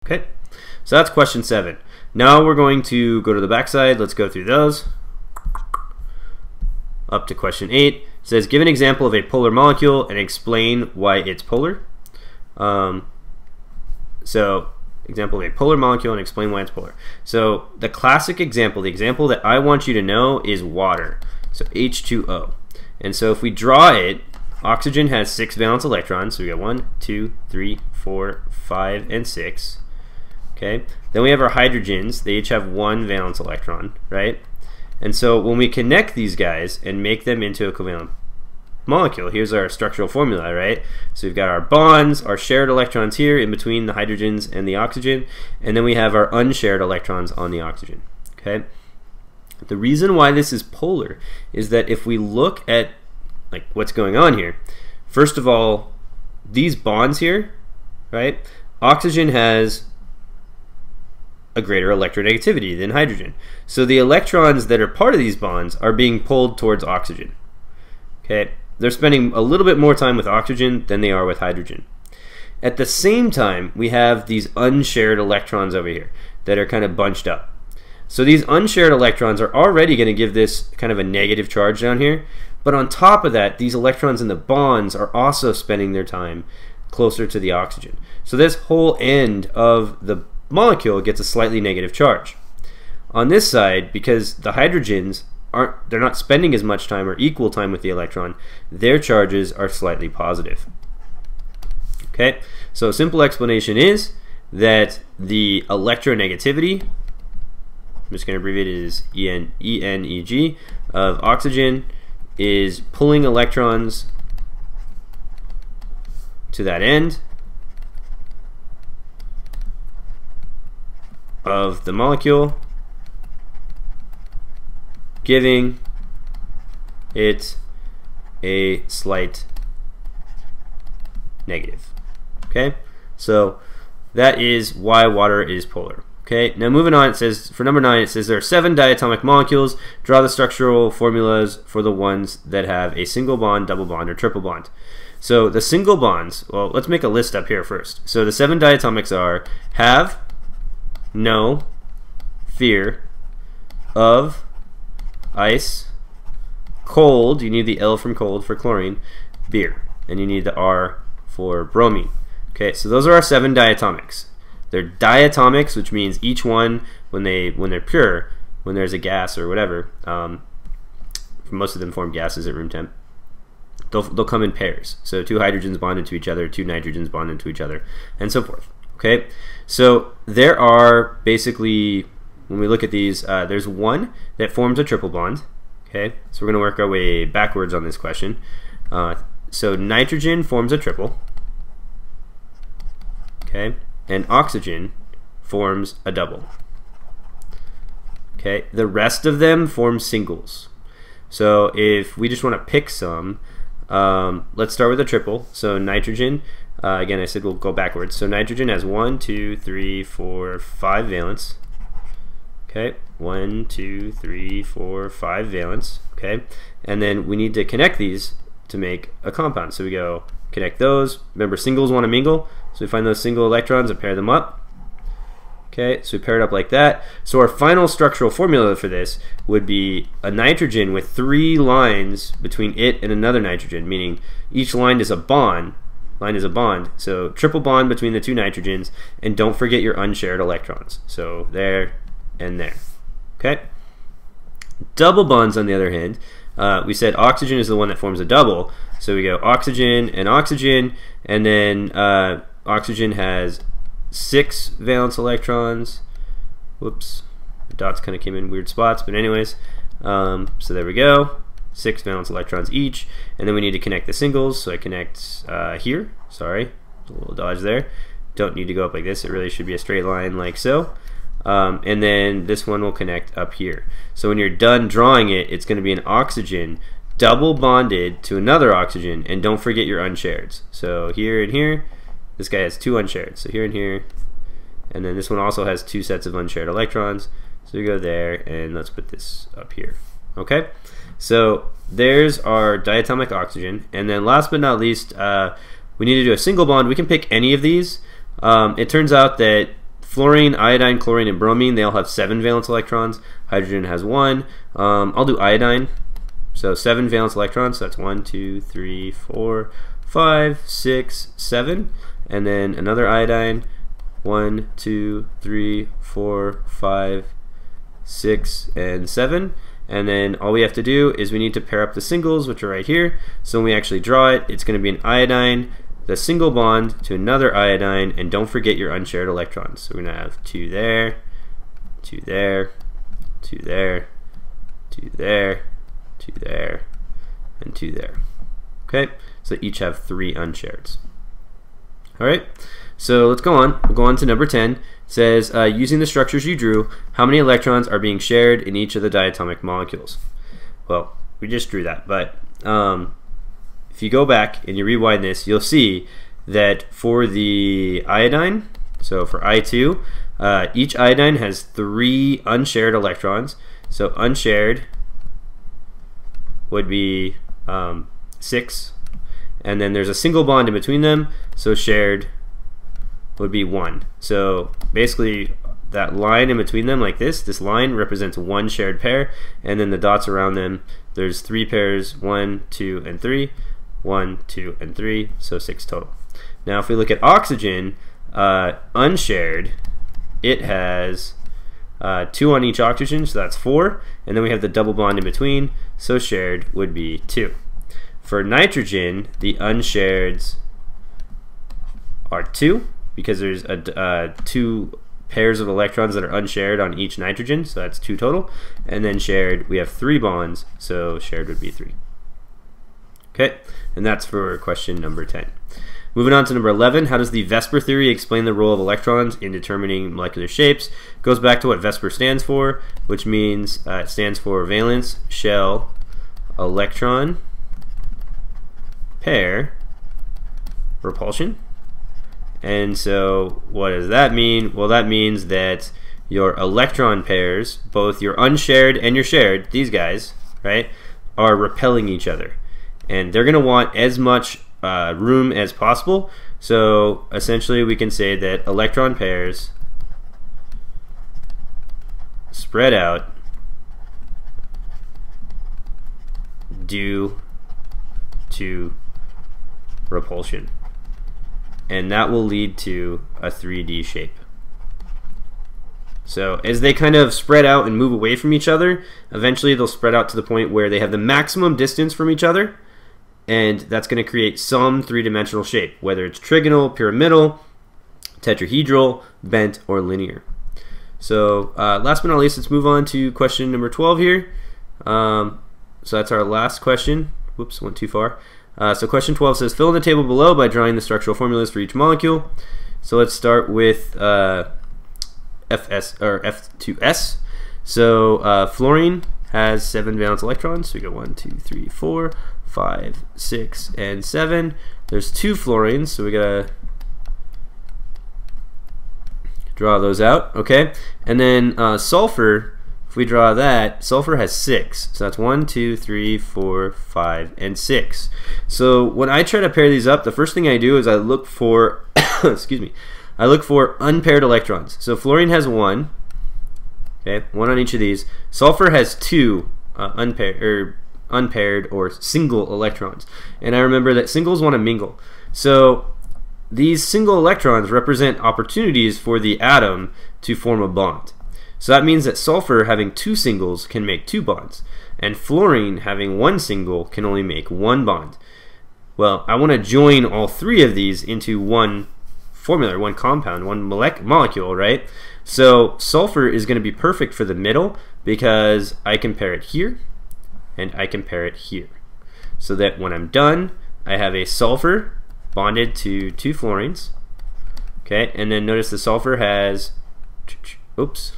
Okay, so that's question 7. Now we're going to go to the back side. Let's go through those. Up to question 8. It says, give an example of a polar molecule and explain why it's polar. So, example of a polar molecule and explain why it's polar. So, the classic example, the example that I want you to know is water. So, H2O. And so, if we draw it, oxygen has 6 valence electrons. So, we got 1, 2, 3, 4, 5, and 6. Okay. Then we have our hydrogens. They each have 1 valence electron, right? And so when we connect these guys and make them into a covalent molecule, here's our structural formula, right? So we've got our bonds, our shared electrons here in between the hydrogens and the oxygen, and then we have our unshared electrons on the oxygen, okay? The reason why this is polar is that if we look at like what's going on here, first of all, these bonds here, right? Oxygen has a greater electronegativity than hydrogen. So the electrons that are part of these bonds are being pulled towards oxygen. Okay, they're spending a little bit more time with oxygen than they are with hydrogen. At the same time, we have these unshared electrons over here that are kind of bunched up. So these unshared electrons are already going to give this kind of a negative charge down here, but on top of that, these electrons in the bonds are also spending their time closer to the oxygen. So this whole end of the molecule gets a slightly negative charge. On this side, because the hydrogens they're not spending as much time or equal time with the electron, their charges are slightly positive. Okay, so a simple explanation is that the electronegativity, I'm just going to abbreviate it as ENEG, of oxygen is pulling electrons to that end of the molecule, giving it a slight negative. Okay, so that is why water is polar. Okay, now moving on, it says for number 9, it says there are 7 diatomic molecules. Draw the structural formulas for the ones that have a single bond, double bond, or triple bond. So the single bonds, well, let's make a list up here first. So the 7 diatomics are have, no, fear, of, ice, cold, you need the L from cold for chlorine, beer, and you need the R for bromine. Okay, so those are our 7 diatomics. They're diatomics, which means each one, when they're pure, when there's a gas or whatever, most of them form gases at room temp, they'll come in pairs. So 2 hydrogens bonded to each other, 2 nitrogens bonded to each other, and so forth. Okay, so there are basically, when we look at these, there's one that forms a triple bond. Okay, so we're going to work our way backwards on this question. So nitrogen forms a triple. Okay, and oxygen forms a double. Okay, the rest of them form singles. So if we just want to pick some, let's start with a triple. So nitrogen, again I said we'll go backwards. So nitrogen has 1, 2, 3, 4, 5 valence. Okay, 1, 2, 3, 4, 5 valence. Okay, and then we need to connect these to make a compound. So we go connect those. Remember, singles want to mingle, so we find those single electrons and pair them up. Okay, so we pair it up like that. So our final structural formula for this would be a nitrogen with 3 lines between it and another nitrogen, meaning each line is a bond. So triple bond between the 2 nitrogens, and don't forget your unshared electrons. So there and there. Okay. Double bonds, on the other hand, we said oxygen is the one that forms a double. So we go oxygen, and then oxygen has 6 valence electrons. Whoops, the dots kind of came in weird spots, but anyways, so there we go, 6 valence electrons each, and then we need to connect the singles. So I connect here. Sorry, a little dodge there. Don't need to go up like this. It really should be a straight line like so. And then this one will connect up here. So when you're done drawing it, it's going to be an oxygen double bonded to another oxygen, and don't forget your unshareds. So here and here, this guy has 2 unshared. So here and here, and then this one also has 2 sets of unshared electrons. So we go there, and let's put this up here. Okay, so there's our diatomic oxygen, and then last but not least, we need to do a single bond. We can pick any of these. It turns out that fluorine, iodine, chlorine, and bromine, they all have 7 valence electrons. Hydrogen has 1. I'll do iodine. So 7 valence electrons, so that's 1, 2, 3, 4, 5, 6, 7. And then another iodine, 1, 2, 3, 4, 5, 6, and 7. And then all we have to do is we need to pair up the singles, which are right here. So when we actually draw it, it's going to be an iodine, the single bond to another iodine, and don't forget your unshared electrons. So we're going to have 2 there, 2 there, 2 there, 2 there, 2 there, and 2 there. Okay, so each have 3 unshareds. All right, so let's go on. We'll go on to number 10. It says, using the structures you drew, how many electrons are being shared in each of the diatomic molecules? Well, we just drew that, but if you go back and you rewind this, you'll see that for the iodine, so for I2, each iodine has 3 unshared electrons. So unshared would be 6, and then there's a single bond in between them, so shared would be 1. So basically that line in between them, like this line represents 1 shared pair, and then the dots around them, there's 3 pairs, 1, 2, and 3, 1, 2, and 3, so 6 total. Now if we look at oxygen, unshared, it has 2 on each oxygen, so that's 4, and then we have the double bond in between, so shared would be 2. For nitrogen, the unshareds are 2, because there's 2 pairs of electrons that are unshared on each nitrogen, so that's 2 total, and then shared, we have 3 bonds, so shared would be 3. Okay, and that's for question number 10. Moving on to number 11, how does the VSEPR theory explain the role of electrons in determining molecular shapes? It goes back to what VSEPR stands for, which means it stands for valence shell electron pair repulsion. And so what does that mean? Well, that means that your electron pairs, both your unshared and your shared, these guys, right, are repelling each other. And they're going to want as much room as possible. So essentially we can say that electron pairs spread out due to repulsion. And that will lead to a 3D shape. So as they kind of spread out and move away from each other, eventually they'll spread out to the point where they have the maximum distance from each other, and that's going to create some 3-dimensional shape, whether it's trigonal, pyramidal, tetrahedral, bent, or linear. So last but not least, let's move on to question number 12 here. So that's our last question. Whoops, went too far. So question 12 says, fill in the table below by drawing the structural formulas for each molecule. So let's start with FS or F2S. So fluorine has 7 valence electrons. So we go 1, 2, 3, 4, 5, 6, and 7. There's 2 fluorines, so we gotta draw those out. Okay, and then sulfur. If we draw that, sulfur has 6. So that's 1, 2, 3, 4, 5, and 6. So when I try to pair these up, the first thing I do is I look for, excuse me, I look for unpaired electrons. So fluorine has 1, okay, 1 on each of these. Sulfur has 2 unpaired or single electrons. And I remember that singles want to mingle. So these single electrons represent opportunities for the atom to form a bond. So that means that sulfur having 2 singles can make 2 bonds, and fluorine having 1 single can only make 1 bond. Well, I want to join all 3 of these into one formula, one compound, one molecule, right? So sulfur is going to be perfect for the middle because I can pair it here and I can pair it here. So that when I'm done, I have a sulfur bonded to 2 fluorines. Okay, and then notice the sulfur has, oops,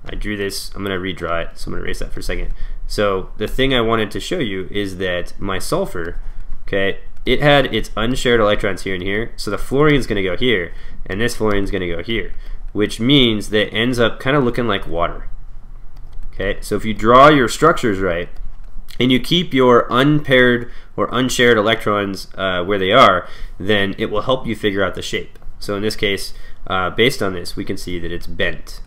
I drew this, I'm going to redraw it, so I'm going to erase that for a second. So the thing I wanted to show you is that my sulfur, okay, it had its unshared electrons here and here, so the fluorine is going to go here, and this fluorine is going to go here, which means that it ends up kind of looking like water. Okay, so if you draw your structures right, and you keep your unpaired or unshared electrons where they are, then it will help you figure out the shape. So in this case, based on this, we can see that it's bent.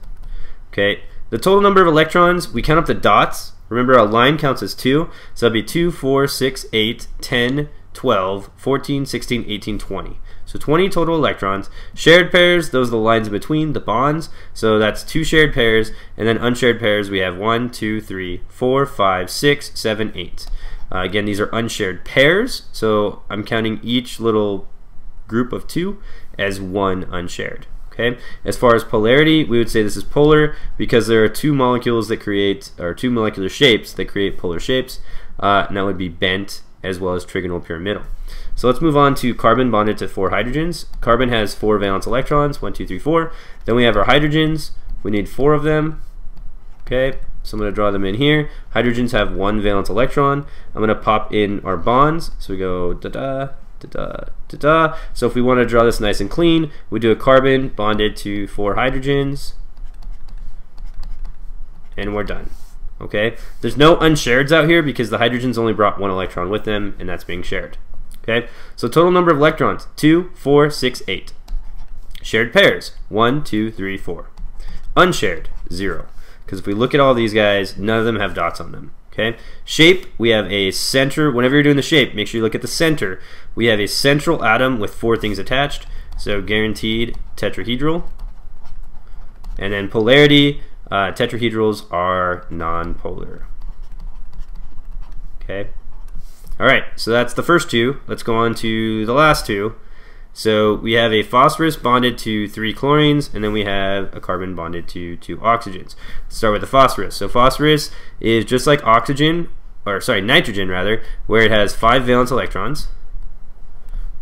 Okay, the total number of electrons, we count up the dots. Remember, a line counts as 2, so that'd be 2, 4, 6, 8, 10, 12, 14, 16, 18, 20. So 20 total electrons. Shared pairs, those are the lines in between, the bonds. So that's 2 shared pairs, and then unshared pairs, we have 1, 2, 3, 4, 5, 6, 7, 8. Again, these are unshared pairs, so I'm counting each little group of 2 as 1 unshared. Okay. As far as polarity, we would say this is polar because there are 2 molecules that create, or 2 molecular shapes that create polar shapes, and that would be bent as well as trigonal pyramidal. So let's move on to carbon bonded to 4 hydrogens. Carbon has 4 valence electrons, 1, 2, 3, 4. Then we have our hydrogens. We need 4 of them. Okay, so I'm going to draw them in here. Hydrogens have 1 valence electron. I'm going to pop in our bonds. So we go da-da, da-da, da-da. So if we want to draw this nice and clean, we do a carbon bonded to 4 hydrogens, and we're done. Okay, there's no unshareds out here because the hydrogens only brought 1 electron with them, and that's being shared. Okay, so total number of electrons, 2, 4, 6, 8. Shared pairs, 1, 2, 3, 4. Unshared, 0. Because if we look at all these guys, none of them have dots on them. Okay, shape, we have a center. Whenever you're doing the shape, make sure you look at the center. We have a central atom with 4 things attached, so guaranteed tetrahedral. And then polarity, tetrahedrals are nonpolar. Okay. All right, so that's the first 2. Let's go on to the last 2. So we have a phosphorus bonded to 3 chlorines, and then we have a carbon bonded to 2 oxygens. Let's start with the phosphorus. So phosphorus is just like oxygen, or sorry, nitrogen rather, where it has 5 valence electrons.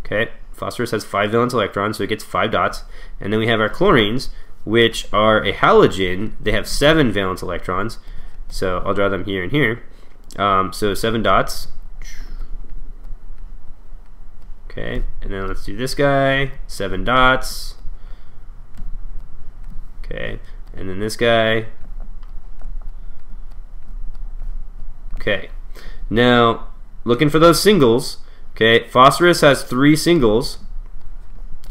Okay, phosphorus has 5 valence electrons, so it gets 5 dots. And then we have our chlorines, which are a halogen. They have 7 valence electrons. So I'll draw them here and here. So 7 dots. Okay, and then let's do this guy, 7 dots. Okay, and then this guy. Okay, now looking for those singles. Okay, phosphorus has 3 singles,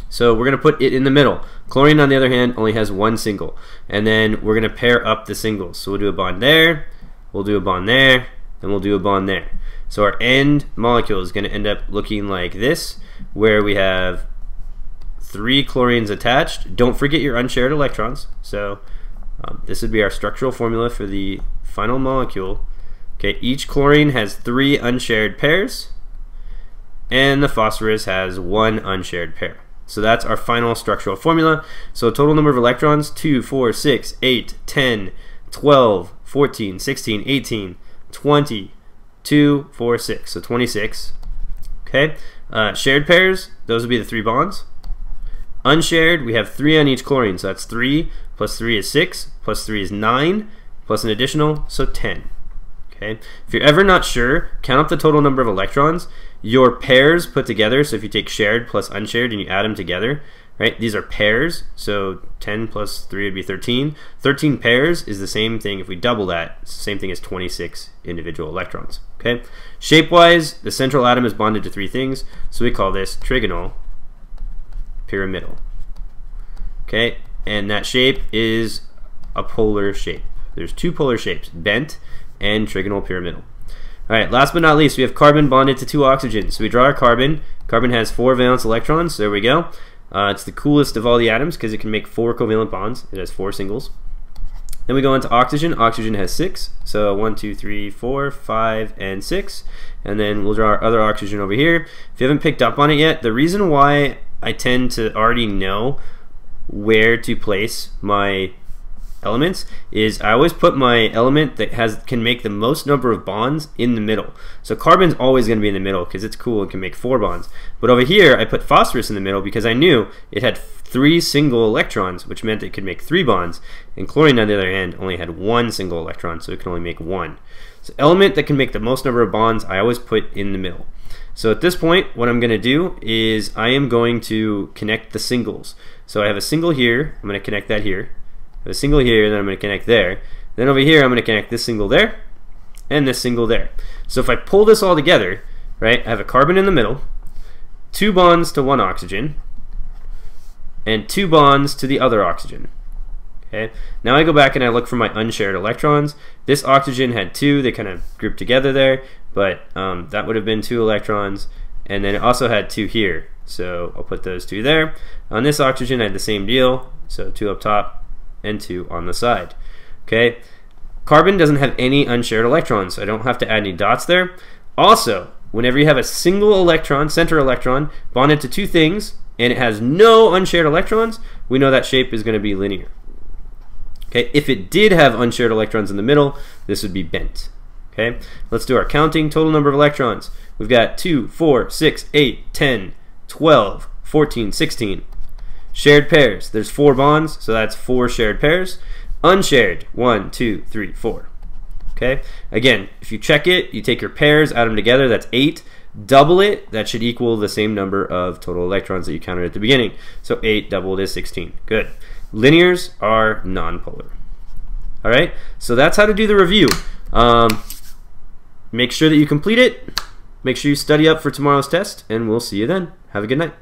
so we're going to put it in the middle. Chlorine, on the other hand, only has 1 single, and then we're going to pair up the singles. So we'll do a bond there, we'll do a bond there, and we'll do a bond there. So our end molecule is going to end up looking like this, where we have 3 chlorines attached. Don't forget your unshared electrons. So this would be our structural formula for the final molecule. Okay, each chlorine has 3 unshared pairs, and the phosphorus has 1 unshared pair. So that's our final structural formula. So total number of electrons, 2, 4, 6, 8, 10, 12, 14, 16, 18, 20, 2, 4, 6, so 26. Okay, shared pairs, those would be the 3 bonds. Unshared, we have 3 on each chlorine, so that's 3 plus 3 is 6, plus 3 is 9, plus an additional, so 10. Okay, if you're ever not sure, count up the total number of electrons. Your pairs put together, so if you take shared plus unshared and you add them together, right, these are pairs, so 10 plus 3 would be 13. 13 pairs is the same thing, if we double that, it's the same thing as 26 individual electrons. Okay, shape-wise, the central atom is bonded to 3 things, so we call this trigonal pyramidal. Okay, and that shape is a polar shape. There's 2 polar shapes, bent and trigonal pyramidal. Alright, last but not least, we have carbon bonded to 2 oxygens. So we draw our carbon. Carbon has 4 valence electrons, so there we go. It's the coolest of all the atoms because it can make 4 covalent bonds. It has 4 singles. Then we go into oxygen. Oxygen has 6, so 1, 2, 3, 4, 5, and 6. And then we'll draw our other oxygen over here. If you haven't picked up on it yet, the reason why I tend to already know where to place my elements is I always put my element that can make the most number of bonds in the middle. So carbon's always going to be in the middle because it's cool and can make 4 bonds. But over here I put phosphorus in the middle because I knew it had 3 single electrons, which meant it could make 3 bonds, and chlorine on the other hand only had 1 single electron, so it can only make 1. So element that can make the most number of bonds I always put in the middle. So at this point what I'm going to do is I am going to connect the singles. So I have a single here, I'm going to connect that here. I have a single here, then I'm going to connect there. Then over here I'm going to connect this single there and this single there. So if I pull this all together, right, I have a carbon in the middle, 2 bonds to 1 oxygen, and 2 bonds to the other oxygen. Okay. Now I go back and I look for my unshared electrons. This oxygen had 2, they kind of grouped together there, but that would have been 2 electrons, and then it also had 2 here, so I'll put those 2 there. On this oxygen I had the same deal, so 2 up top and 2 on the side. Okay. Carbon doesn't have any unshared electrons, so I don't have to add any dots there. Also, whenever you have a single electron, center electron, bonded to 2 things, and it has no unshared electrons, we know that shape is going to be linear. Okay, if it did have unshared electrons in the middle, this would be bent. Okay, let's do our counting. Total number of electrons. We've got 2, 4, 6, 8, 10, 12, 14, 16. Shared pairs. There's 4 bonds, so that's 4 shared pairs. Unshared, 1, 2, 3, 4. Okay, again, if you check it, you take your pairs, add them together, that's 8. Double it, that should equal the same number of total electrons that you counted at the beginning. So 8 doubled is 16. Good. Linears are nonpolar. All right, so that's how to do the review. Make sure that you complete it. Make sure you study up for tomorrow's test, and we'll see you then. Have a good night.